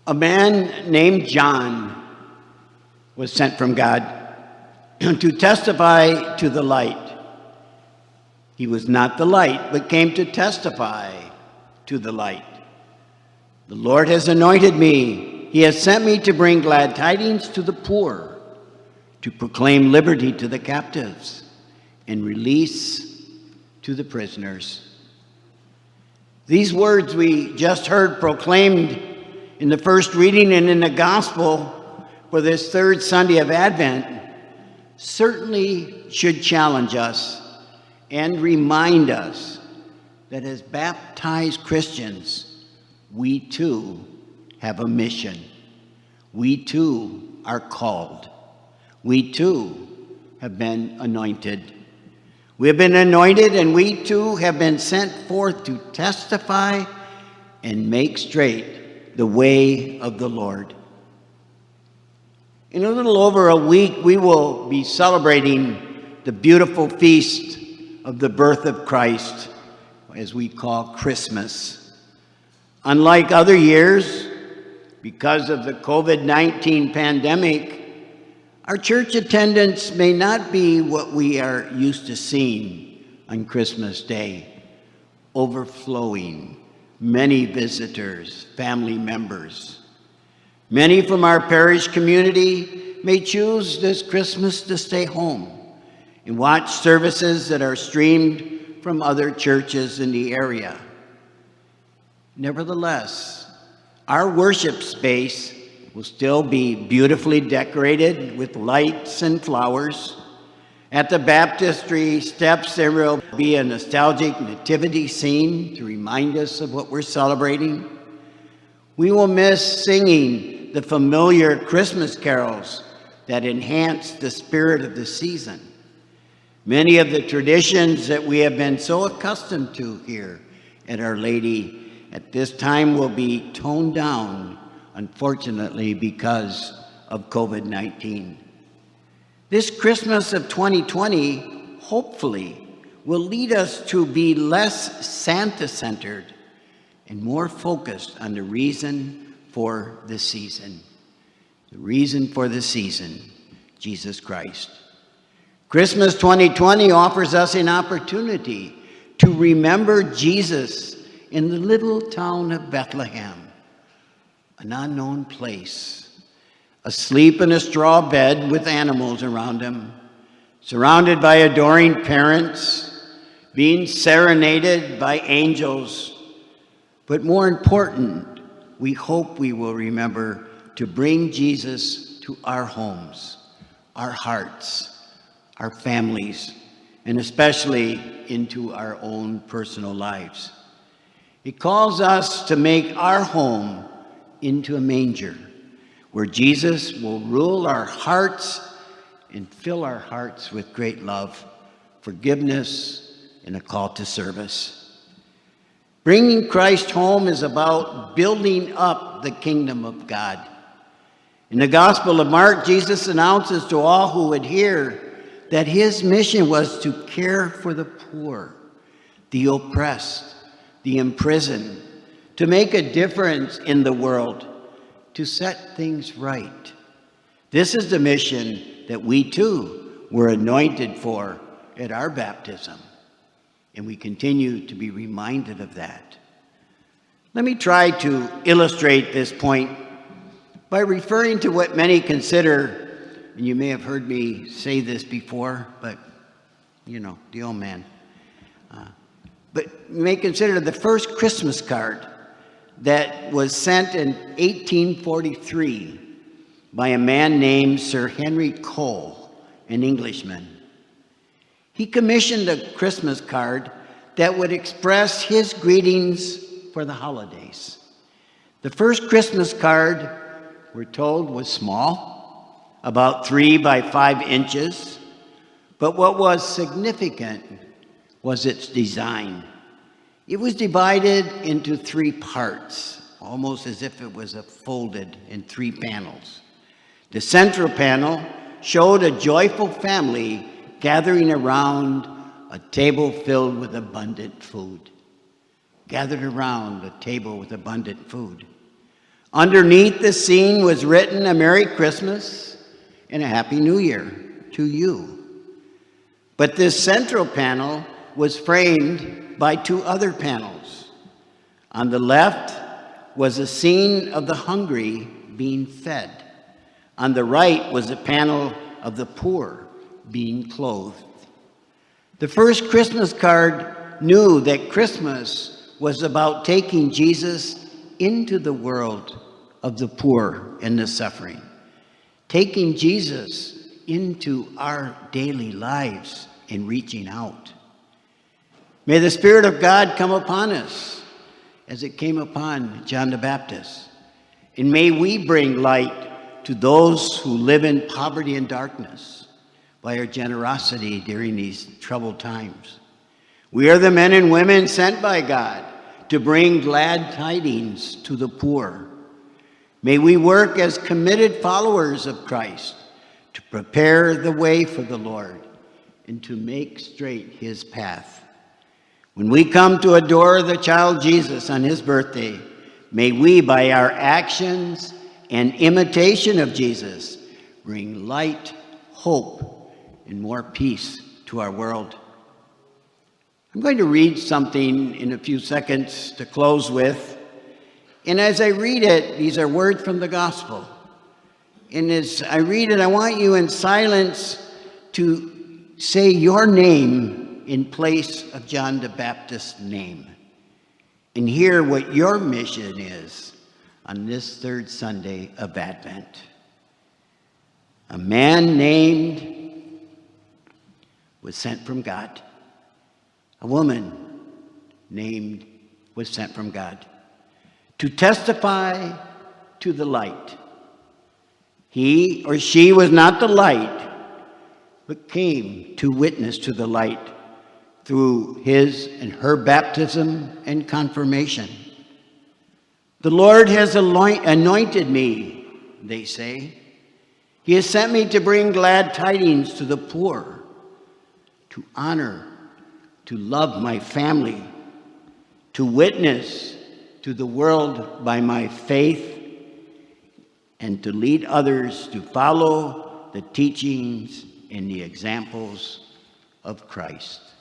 A man named John was sent from God to testify to the light. He was not the light, but came to testify to the light. The Lord has anointed me. He has sent me to bring glad tidings to the poor, to proclaim liberty to the captives, and release to the prisoners. These words we just heard proclaimed in the first reading and in the gospel for this third Sunday of Advent certainly should challenge us and remind us that as baptized Christians, we too have a mission. We too are called. We too have been anointed. We have been anointed, and we too have been sent forth to testify and make straight the way of the Lord. In a little over a week, we will be celebrating the beautiful feast of the birth of Christ, as we call Christmas. Unlike other years, because of the COVID-19 pandemic, our church attendance may not be what we are used to seeing on Christmas Day, overflowing, many visitors, family members. Many from our parish community may choose this Christmas to stay home and watch services that are streamed from other churches in the area. Nevertheless, our worship space will still be beautifully decorated with lights and flowers. At the baptistry steps, there will be a nostalgic nativity scene to remind us of what we're celebrating. We will miss singing the familiar Christmas carols that enhance the spirit of the season. Many of the traditions that we have been so accustomed to here at Our Lady at this time will be toned down, unfortunately, because of COVID-19. This Christmas of 2020, hopefully, will lead us to be less Santa-centered and more focused on the reason for the season. The reason for the season, Jesus Christ. Christmas 2020 offers us an opportunity to remember Jesus in the little town of Bethlehem, an unknown place, asleep in a straw bed with animals around him, surrounded by adoring parents, being serenaded by angels. But more important, we hope we will remember to bring Jesus to our homes, our hearts, our families, and especially into our own personal lives. It calls us to make our home into a manger where Jesus will rule our hearts and fill our hearts with great love, forgiveness, and a call to service. Bringing Christ home is about building up the kingdom of God. In the Gospel of Mark, Jesus announces to all who would hear that his mission was to care for the poor, the oppressed, the imprisoned, to make a difference in the world, to set things right. This is the mission that we too were anointed for at our baptism, and we continue to be reminded of that. Let me try to illustrate this point by referring to what many consider, and you may have heard me say this before, but you know, the old man. But you may consider the first Christmas card that was sent in 1843 by a man named Sir Henry Cole, an Englishman. He commissioned a Christmas card that would express his greetings for the holidays. The first Christmas card, we're told, was small, about 3 by 5 inches, but what was significant was its design. It was divided into 3 parts, almost as if it was folded in 3 panels. The central panel showed a joyful family gathering around a table filled with abundant food. Gathered around a table with abundant food. Underneath the scene was written a Merry Christmas and a Happy New Year to you. But this central panel was framed by two other panels. On the left was a scene of the hungry being fed. On the right was a panel of the poor being clothed. The first Christmas card knew that Christmas was about taking Jesus into the world of the poor and the suffering, taking Jesus into our daily lives and reaching out. May the Spirit of God come upon us as it came upon John the Baptist, and may we bring light to those who live in poverty and darkness by our generosity during these troubled times. We are the men and women sent by God to bring glad tidings to the poor. May we work as committed followers of Christ to prepare the way for the Lord and to make straight his path. When we come to adore the child Jesus on his birthday, may we, by our actions and imitation of Jesus, bring light, hope, and more peace to our world. I'm going to read something in a few seconds to close with. And as I read it, these are words from the gospel. And as I read it, I want you in silence to say your name in place of John the Baptist's name, and hear what your mission is on this third Sunday of Advent. A man named was sent from God. A woman named was sent from God to testify to the light. He or she was not the light, but came to witness to the light through his and her baptism and confirmation. The Lord has anointed me, they say. He has sent me to bring glad tidings to the poor, to honor, to love my family, to witness to the world by my faith, and to lead others to follow the teachings and the examples of Christ.